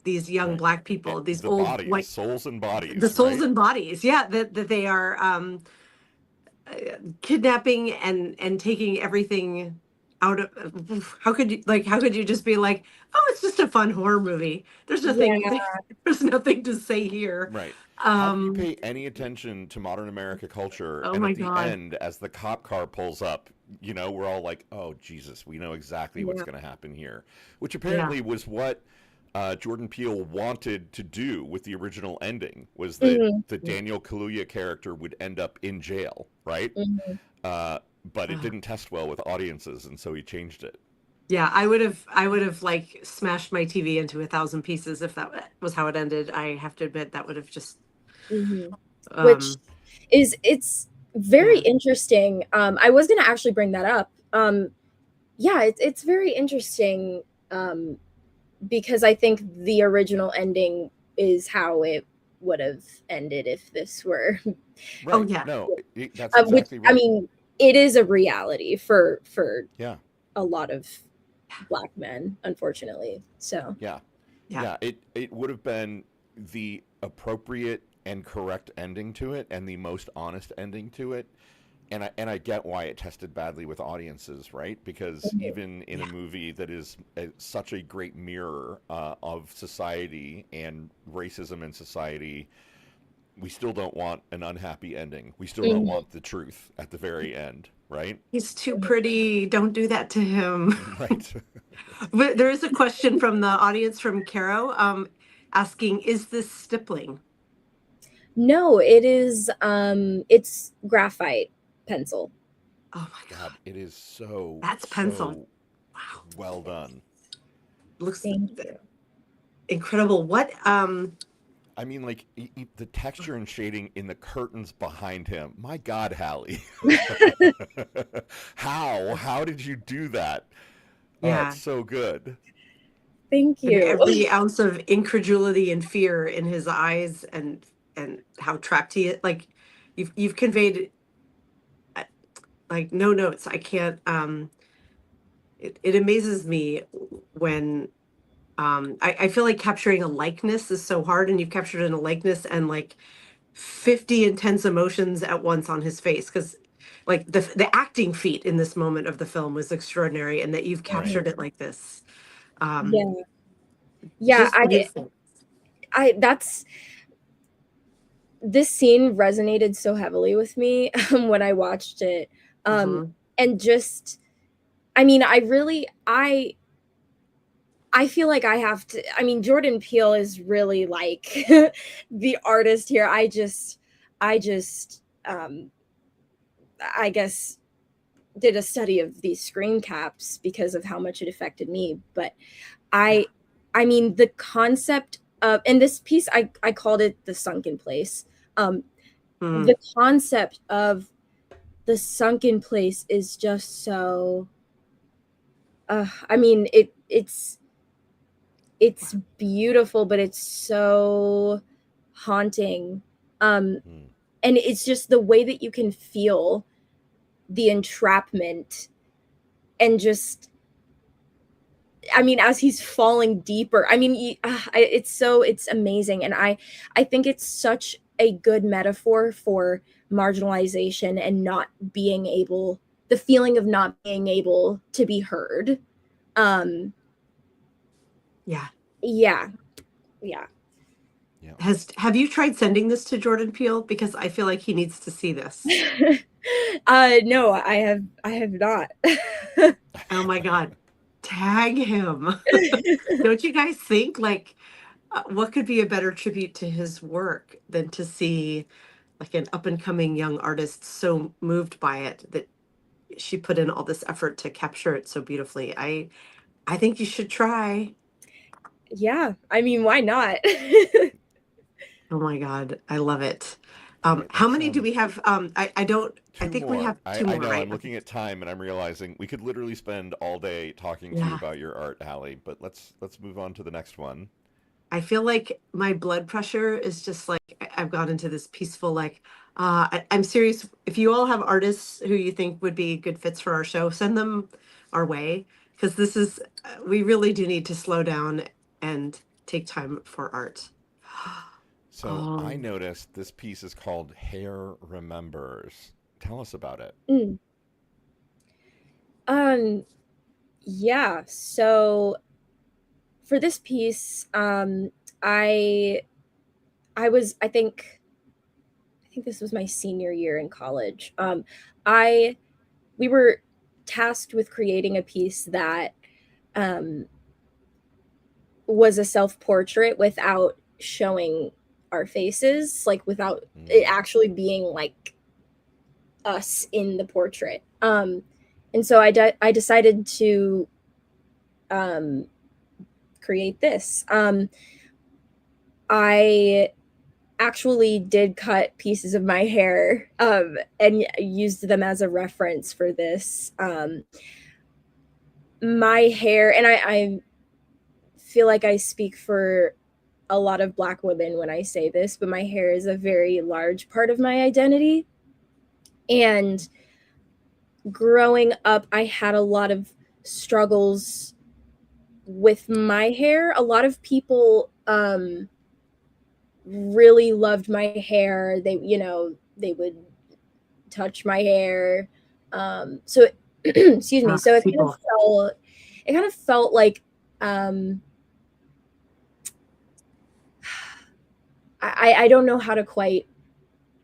these young Right. Black people, these The old bodies, white, souls and the bodies, souls right? and bodies, yeah, that they are kidnapping and taking everything out of. How could you, like, how could you just be like, oh, it's just a fun horror movie, there's nothing, Yeah. there's nothing to say here. Right. How do you um pay any attention to modern America culture? oh And my at the God. end, as the cop car pulls up, we're all like, oh, Jesus, we know exactly what's Yeah. going to happen here. Which Yeah. apparently was what Jordan Peele wanted to do with the original ending, was that Mhm. the Daniel Kaluuya character would end up in jail, right? Mhm. Uh, but it Ugh. didn't test well with audiences, and so he changed it. Yeah, I would have like smashed my TV into a thousand pieces if that was how it ended. I have to admit that would have just Mhm. Which um it's very yeah. interesting. I was gonna actually bring that up. Yeah, it's very interesting, um, because I think the original ending is how it would have ended if this were, Oh Right. yeah. No, that's which exactly I right. mean, it is a reality for Yeah. a lot of Black men, unfortunately. So Yeah. Yeah. Yeah, it would have been the appropriate and correct ending to it, and the most honest ending to it. And I get why it tested badly with audiences, right? Because even in a Yeah. movie that is such a great mirror of society and racism in society, we still don't want an unhappy ending. We still don't mhm, want the truth at the very end, right? He's too pretty. Don't do that to him. Right. But there is a question from the audience from Caro, asking, is this stippling? no, it is it's graphite pencil. Oh my God. God, it is so, That's pencil. so Wow. well done. Looks Thank you. incredible. What I mean, like the texture and shading in the curtains behind him. My God, Hallie, how did you do that? Oh, it's yeah. so good. Thank And you. every ounce of incredulity and fear in his eyes, and how trapped he is. Like you've conveyed uh, like no notes. I can't it amazes me when I feel like capturing a likeness is so hard, and you've captured in a likeness and like 50 intense emotions at once on his face, because like the acting feat in this moment of the film was extraordinary, and that you've Right. captured it like this. um Yeah. Yeah, just beautiful. I that's this scene resonated so heavily with me when I watched it. Hmm. And just I mean, I feel like I have to I mean, Jordan Peele is really like the artist here. I just I guess did a study of these screen caps because of how much it affected me, but Yeah. I I mean the concept of and this piece I called it the sunken place. Um Mm. the concept of the sunken place is just so I mean it's beautiful, but it's so haunting. Um Mm. and it's just the way that you can feel the entrapment and just I mean, as he's falling deeper, I mean, it's amazing, and I think it's such a good metaphor for marginalization and not being able the feeling of not being able to be heard. Yeah. Yeah. Have you tried sending this to Jordan Peele? Because I feel like he needs to see this. No, I have not. Oh my God. Tag him. Don't you guys think like what could be a better tribute to his work than to see like an up and coming young artist so moved by it that she put in all this effort to capture it so beautifully. I think you should try. Yeah, I mean, why not? Oh my God, I love it. Right, How many do we have? I don't. I two think we more. have two I more, know. right? I'm looking at time, and I'm realizing we could literally spend all day talking to you Yeah. about your art, Hallie. But let's move on to the next one. I feel like my blood pressure is just like I've gone into this peaceful like I'm serious. If you all have artists who you think would be good fits for our show, send them our way because this is we really do need to slow down and take time for art. So I Oh, noticed this piece is called Hair Remembers. Tell us about it. Mm. Yeah, so for this piece, I I think this was my senior year in college. I We were tasked with creating a piece that um, was a self-portrait without showing our faces, like without it Mm. actually being like us in the portrait. And so I decided to um, create this. I actually did cut pieces of my hair and used them as a reference for this. My hair, and I feel like I speak for a lot of Black women when I say this, but my hair is a very large part of my identity. And growing up, I had a lot of struggles with my hair. A lot of people really loved my hair. They would touch my hair. So excuse me. So people. it kind of felt like um, I don't know how to quite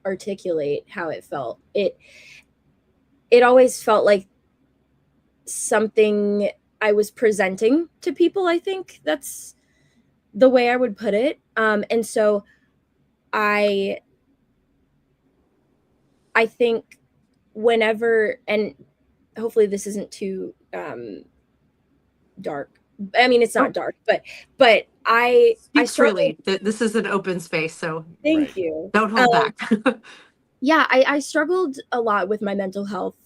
articulate how it felt. It always felt like something I was presenting to people. I think that's the way I would put it. And so I I think whenever, and hopefully this isn't too dark. I mean, it's not Oh, dark, but I speak struggled. freely. This is an open space, so Thank Right. you. don't hold back. Yeah, I struggled a lot with my mental health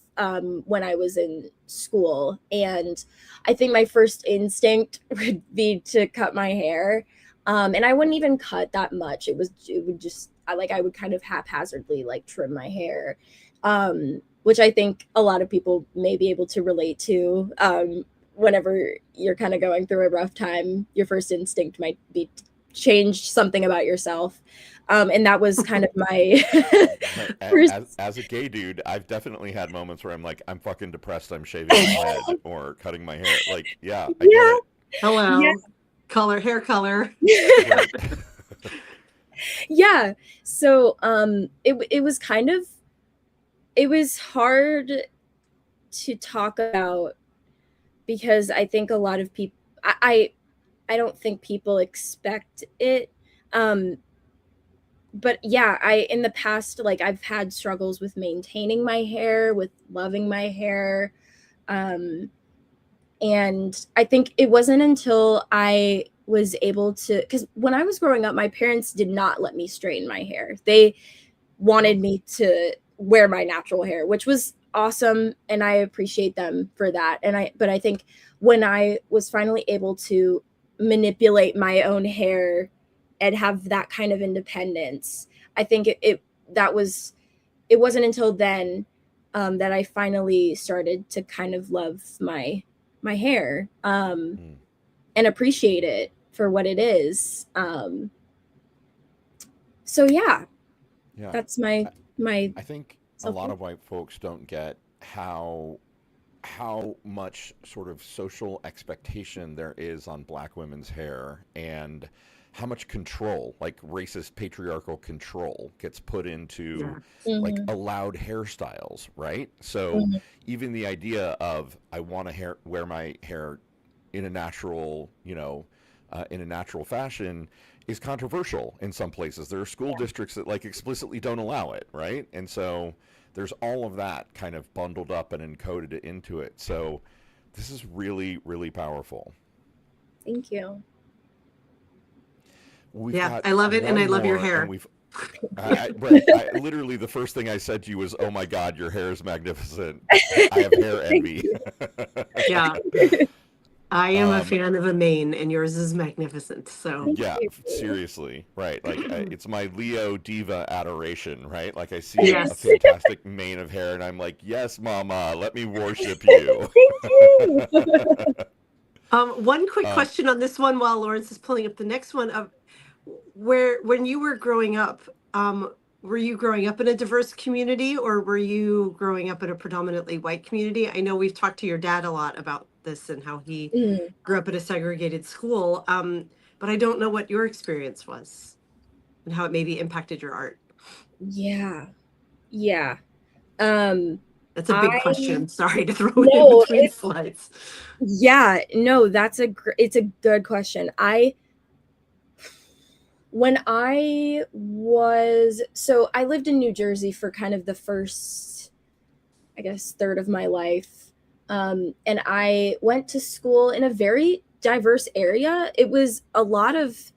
when I was in school, and I think my first instinct would be to cut my hair, and I wouldn't even cut that much. It would just I would kind of haphazardly like trim my hair, which I think a lot of people may be able to relate to. Whenever you're kind of going through a rough time, your first instinct might be to change something about yourself. And that was kind of my Right. first. As a gay dude, I've definitely had moments where I'm like, I'm fucking depressed. I'm shaving my head or cutting my hair. Like, yeah, I get Yeah, it. yeah, Hello, color, hair color. Right. yeah. So it was kind of, it was hard to talk about because I think a lot of people, I don't think people expect it. Um, but yeah, I in the past, like I've had struggles with maintaining my hair, with loving my hair. Um, and I think it wasn't until I was able to, because when I was growing up, my parents did not let me straighten my hair. They wanted me to wear my natural hair, which was awesome, and I appreciate them for that. But I think when I was finally able to manipulate my own hair and have that kind of independence, I think that was it wasn't until then that I finally started to kind of love my hair Mm. and appreciate it for what it is. So yeah, Yeah. that's my I think a lot self. of white folks don't get how much sort of social expectation there is on black women's hair, and how much control, like racist patriarchal control, gets put into like Mhm. allowed hairstyles, right? So Mhm. even the idea of I want to wear my hair in a natural, in a natural fashion is controversial in some places. There are school districts that like explicitly don't allow it, right? And so there's all of that kind of bundled up and encoded into it. So this is really, really powerful. Thank you. We've Yeah, got I love it, and I one love your more, and hair. we've right. Literally, the first thing I said to you was, "Oh my God, your hair is magnificent." I have hair Thank envy. you. Yeah, I am a um, fan of a mane, and yours is magnificent. So, Thank yeah, you. seriously, right? Like, it's my Leo diva adoration, right? Like, I see a yes. fantastic mane of hair, and I'm like, "Yes, Mama, let me worship you." Thank you. One quick um, question on this one while Lawrence is pulling up the next one of where when you were growing up, were you growing up in a diverse community or were you growing up in a predominantly white community? I know we've talked to your dad a lot about this and how he Mm, grew up in a segregated school, but I don't know what your experience was and how it maybe impacted your art. yeah. Yeah. Um, That's a big I question. Sorry to throw it in no, between slides. yeah, no, it's a good question. When I was so I lived in New Jersey for kind of the first, I guess, third of my life. And I went to school in a very diverse area. It was a lot of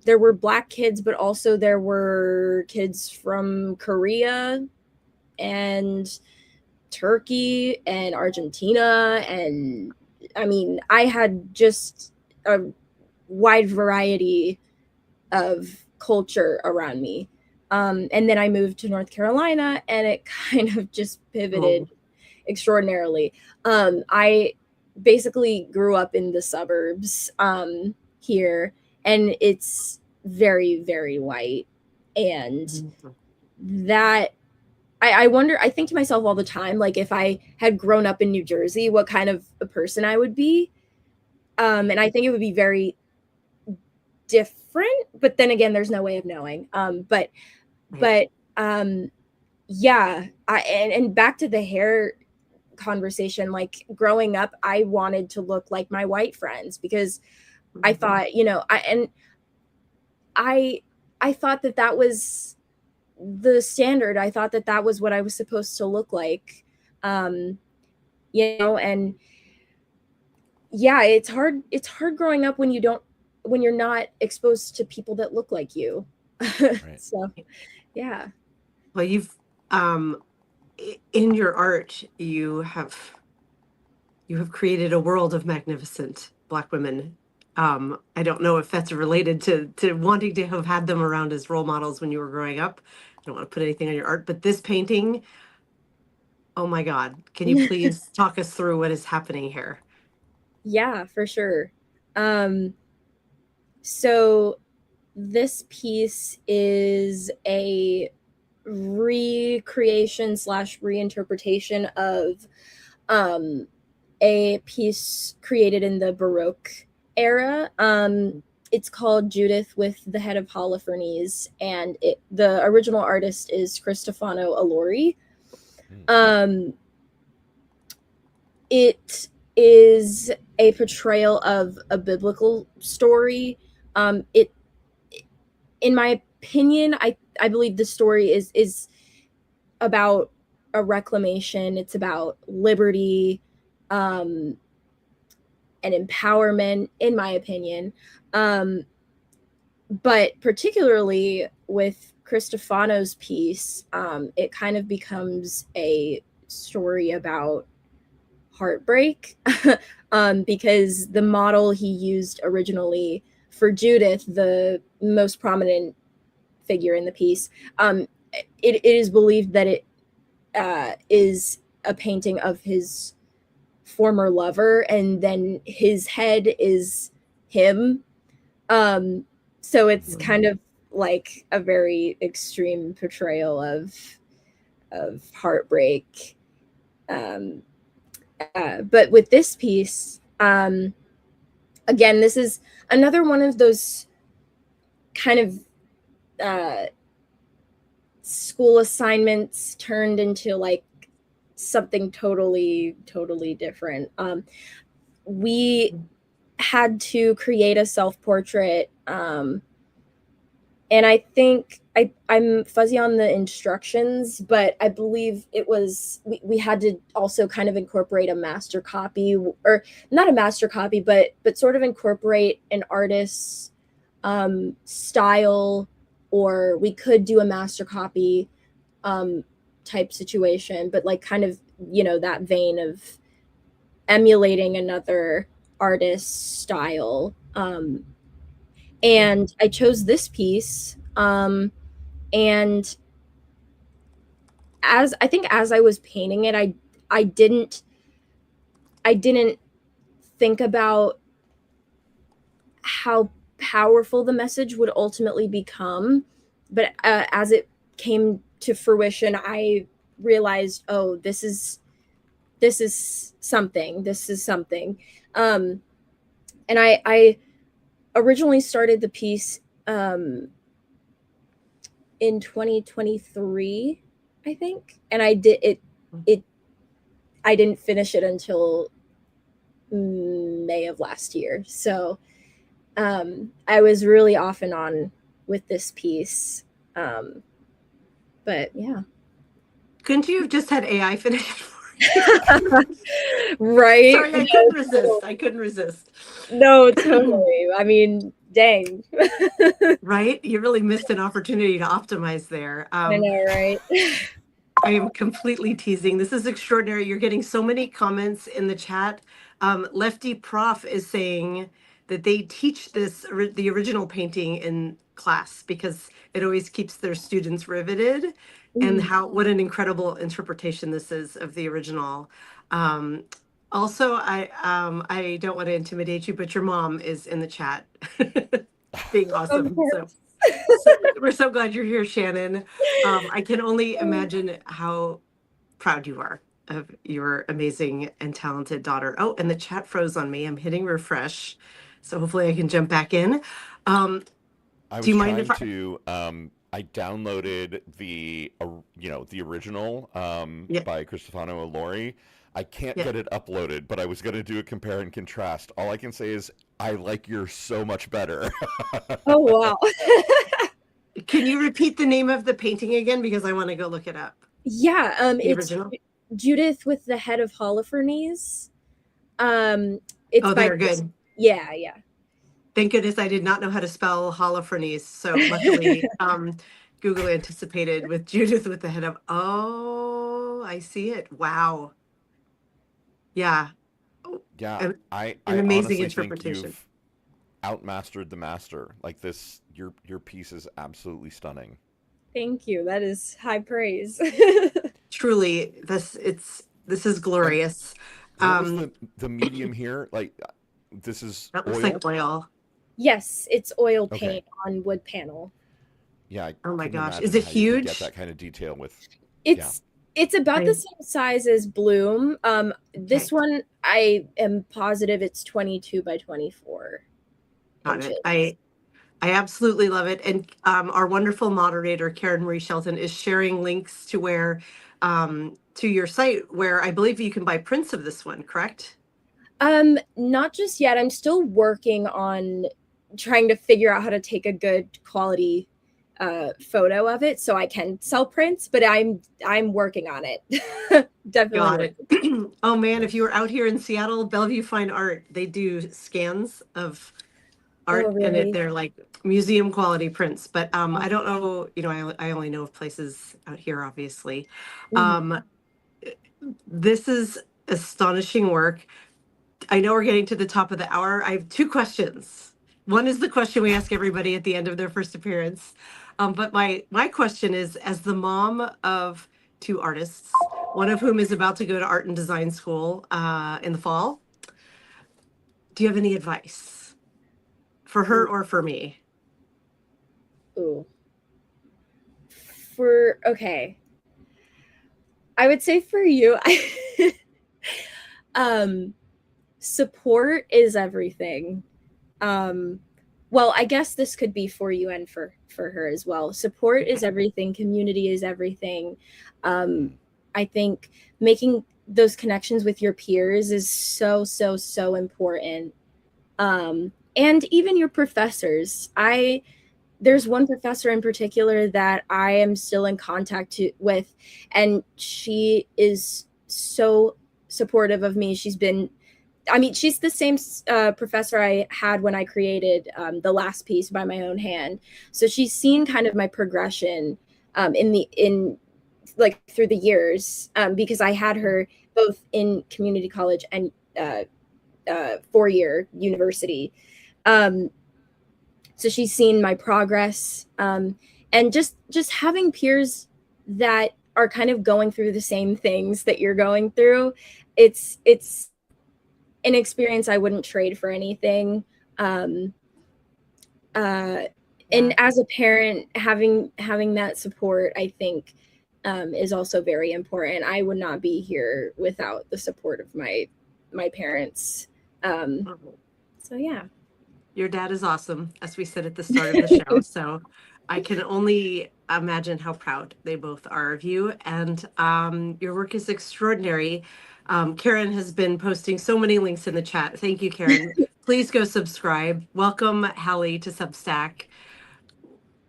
there were black kids, but also there were kids from Korea and Turkey and Argentina. And I mean, I had just a wide variety of culture around me. And then I moved to North Carolina and it kind of just pivoted Oh, extraordinarily. I basically grew up in the suburbs here, and it's very, very white. And mhm. that I wonder, I think to myself all the time, like if I had grown up in New Jersey, what kind of a person I would be. And I think it would be very different, but then again, there's no way of knowing. Right. But yeah, and back to the hair conversation, like growing up, I wanted to look like my white friends because I Mhm. thought, I I thought that that was the standard. I thought that that was what I was supposed to look like. Um, and yeah, it's hard growing up when when you're not exposed to people that look like you. right. So, yeah. Well, you've in your art, you have created a world of magnificent Black women. I don't know if that's related to wanting to have had them around as role models when you were growing up. I don't want to put anything on your art, but this painting, oh my God, can you please talk us through what is happening here? Yeah, for sure. Um, so this piece is a recreation slash reinterpretation of um, a piece created in the Baroque era. It's called Judith with the Head of Holofernes, and the original artist is Cristofano Allori. Mm. Um, it is a portrayal of a biblical story. It, in my opinion, I believe the story is about a reclamation. It's about liberty, um, and empowerment, in my opinion. Um, but particularly with Cristofano's piece, it kind of becomes a story about heartbreak. Because the model he used originally for Judith, the most prominent figure in the piece, it is believed that it is a painting of his former lover, and then his head is him. Um, so it's Mhm. kind of like a very extreme portrayal of heartbreak. But with this piece, again, this is another one of those kind of school assignments turned into like something totally different. We had to create a self-portrait, and I think I'm fuzzy on the instructions, but I believe it was we had to also kind of incorporate a master copy, or not a master copy, but sort of incorporate an artist's style, or we could do a master copy type situation, but like kind of, you know, that vein of emulating another artist's style. And I chose this piece, and as I think as I was painting it, I didn't think about how powerful the message would ultimately become, but as it came to fruition, I realized, oh, this is something. And I originally started the piece in 2023, I think, and I didn't finish it until May of last year. So I was really off and on with this piece. But yeah. Couldn't you have just had AI finish it for Right? Sorry, I couldn't resist. No, totally. I mean, dang. Right? You really missed an opportunity to optimize there. I know, right? I am completely teasing. This is extraordinary. You're getting so many comments in the chat. Lefty Prof is saying that they teach the original painting in class because it always keeps their students riveted, and what an incredible interpretation this is of the original. Also, I don't want to intimidate you, but your mom is in the chat being awesome. So we're so glad you're here, Shannon. I can only imagine how proud you are of your amazing and talented daughter. Oh, and the chat froze on me. I'm hitting refresh, so hopefully I can jump back in. I Do you was mind if trying to. I downloaded the the original Yeah. by Cristofano Allori. I can't Yeah. get it uploaded, but I was going to do a compare and contrast. All I can say is I like yours so much better. Oh, wow. Can you repeat the name of the painting again? Because I want to go look it up. Yeah, The it's original? Judith with the Head of Holofernes. It's Oh, by they're good. Yeah. Thank goodness I did not know how to spell Holofernes. So luckily, Google anticipated with Judith with the head of. Oh, I see it. Wow. Yeah. Yeah, An I amazing honestly think interpretation. you've outmastered the master. Like this, your piece is absolutely stunning. Thank you. That is high praise. Truly, this is glorious. What was the medium here? Like this is That looks oil? like oil. Yes, it's oil Okay. paint on wood panel. Yeah, I Oh my couldn't gosh. imagine Is it how you could get huge? that kind of detail with. It's about the same size as Bloom. This Okay. one I am positive it's 22 by 24 Got inches. it. I absolutely love it. And our wonderful moderator, Karen Marie Shelton, is sharing links to where to your site where I believe you can buy prints of this one, correct? Not just yet. I'm still working on trying to figure out how to take a good quality photo of it so I can sell prints, but I'm working on it. Definitely. Got it. Oh man, if you were out here in Seattle, Bellevue Fine Art, they do scans of art, really? and they're like museum quality prints. But I don't know, I only know of places out here, obviously. This is astonishing work. I know we're getting to the top of the hour. I have two questions. One is the question we ask everybody at the end of their first appearance. But my question is, as the mom of two artists, one of whom is about to go to art and design school in the fall, do you have any advice for her or for me? Okay. I would say for you, support is everything. Well, I guess this could be for you and for her as well. Support is everything. Community is everything. I think making those connections with your peers is so, so, so important. And even your professors. There's one professor in particular that I am still in contact with, and she is so supportive of me. She's the same professor I had when I created the last piece by my own hand. So she's seen kind of my progression in like through the years, because I had her both in community college and 4-year university. So she's seen my progress, and just having peers that are kind of going through the same things that you're going through. It's an experience I wouldn't trade for anything. And as a parent, having that support, I think, is also very important. I would not be here without the support of my parents. So yeah. Your dad is awesome, as we said at the start of the show. So I can only imagine how proud they both are of you. And your work is extraordinary. Karen has been posting so many links in the chat. Thank you, Karen. Please go subscribe. Welcome, Hallie, to Substack.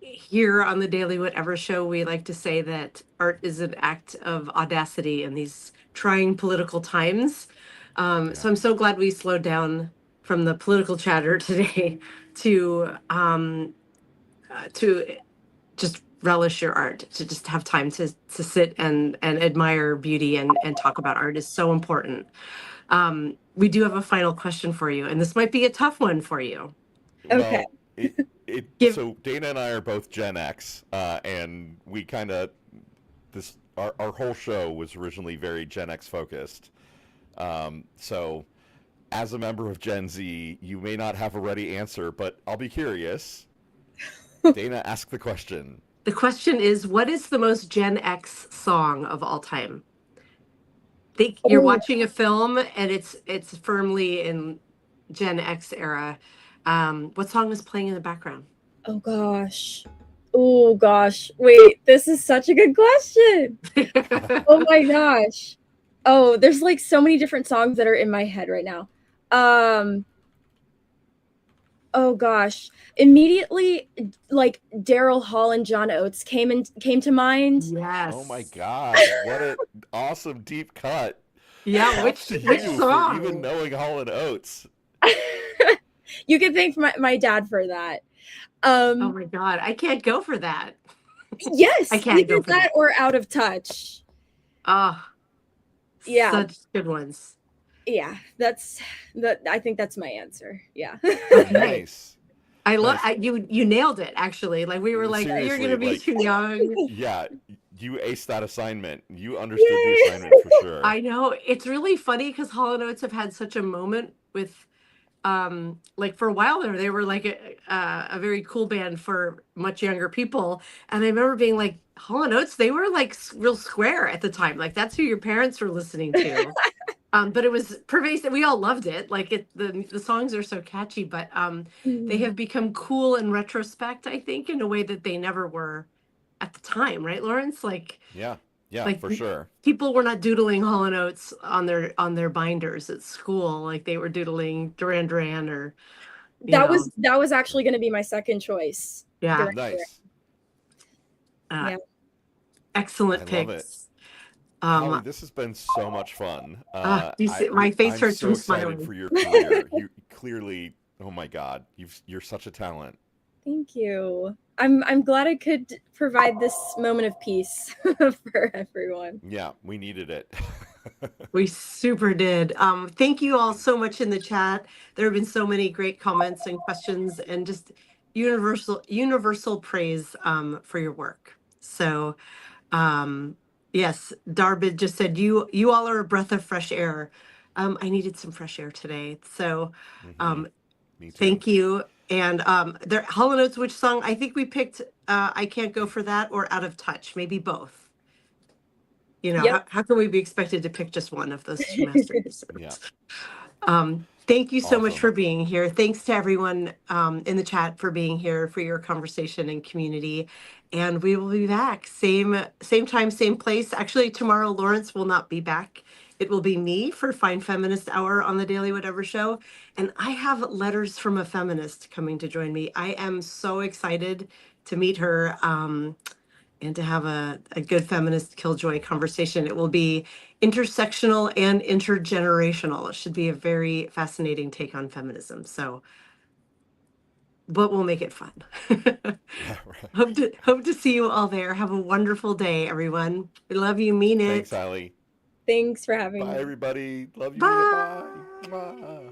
Here on the Daily Whatever Show, we like to say that art is an act of audacity in these trying political times. So I'm so glad we slowed down from the political chatter today to just relish your art, to just have time to sit and admire beauty and talk about art is so important. We do have a final question for you, and this might be a tough one for you. Okay. Well, so Dana and I are both Gen X, and we kind of our whole show was originally very Gen X focused. So as a member of Gen Z, you may not have a ready answer, but I'll be curious. Dana, ask the question. The question is, what is the most Gen X song of all time? Think you're watching a film and it's firmly in Gen X era. What song is playing in the background? Oh gosh. Wait, this is such a good question. Oh my gosh. Oh, there's like so many different songs that are in my head right now. Oh gosh. Immediately, like Daryl Hall and John Oates came to mind. Yes. Oh my God! What an awesome deep cut. Yeah, which song? Even knowing Hall and Oates. You can thank my dad for that. Oh my God, I can't go for that. Yes, I can't go for that or Out of Touch. Oh, yeah, such good ones. Yeah, I think that's my answer. Yeah. Okay. Nice. I love you nailed it, actually. Like we were like, seriously, you're gonna be too young. Yeah, you aced that assignment. You understood the assignment for sure. I know. It's really funny because Hall & Oates have had such a moment with like for a while there, they were like a very cool band for much younger people. And I remember being like, Hall & Oates, they were like real square at the time. Like that's who your parents were listening to. But it was pervasive. We all loved it. Like the songs are so catchy, but they have become cool in retrospect, I think, in a way that they never were at the time, right, Lawrence? Like yeah, like, for sure. People were not doodling Hall & Oates on their binders at school, like they were doodling Duran Duran or that was actually going to be my second choice. Yeah, nice. Yeah, excellent picks. Hallie, this has been so much fun. My face hurts from smiling. For your career. You clearly, oh my God, you're such a talent. Thank you. I'm glad I could provide this moment of peace for everyone. Yeah, we needed it. We super did. Thank you all so much in the chat. There have been so many great comments and questions and just universal praise for your work. So yes, Darbid just said you all are a breath of fresh air. I needed some fresh air today. So thank you. And Hall & Oates, which song? I think we picked I Can't Go For That or Out of Touch, maybe both. You know, Yep. how can we be expected to pick just one of those two masterpieces? Yeah. Thank you so much Awesome. for being here. Thanks to everyone in the chat for being here, for your conversation and community. And we will be back same time, same place. Actually, tomorrow Lawrence will not be back. It will be me for Fine Feminist Hour on the Daily Whatever Show. And I have letters from a feminist coming to join me. I am so excited to meet her. And to have a good feminist killjoy conversation. It will be intersectional and intergenerational. It should be a very fascinating take on feminism. So, but we'll make it fun. Yeah, right. Hope to see you all there. Have a wonderful day, everyone. We love you. Mean it. Thanks, Hallie. Thanks for having Bye, me. everybody. Love you. Mean it. Bye. Bye. Bye.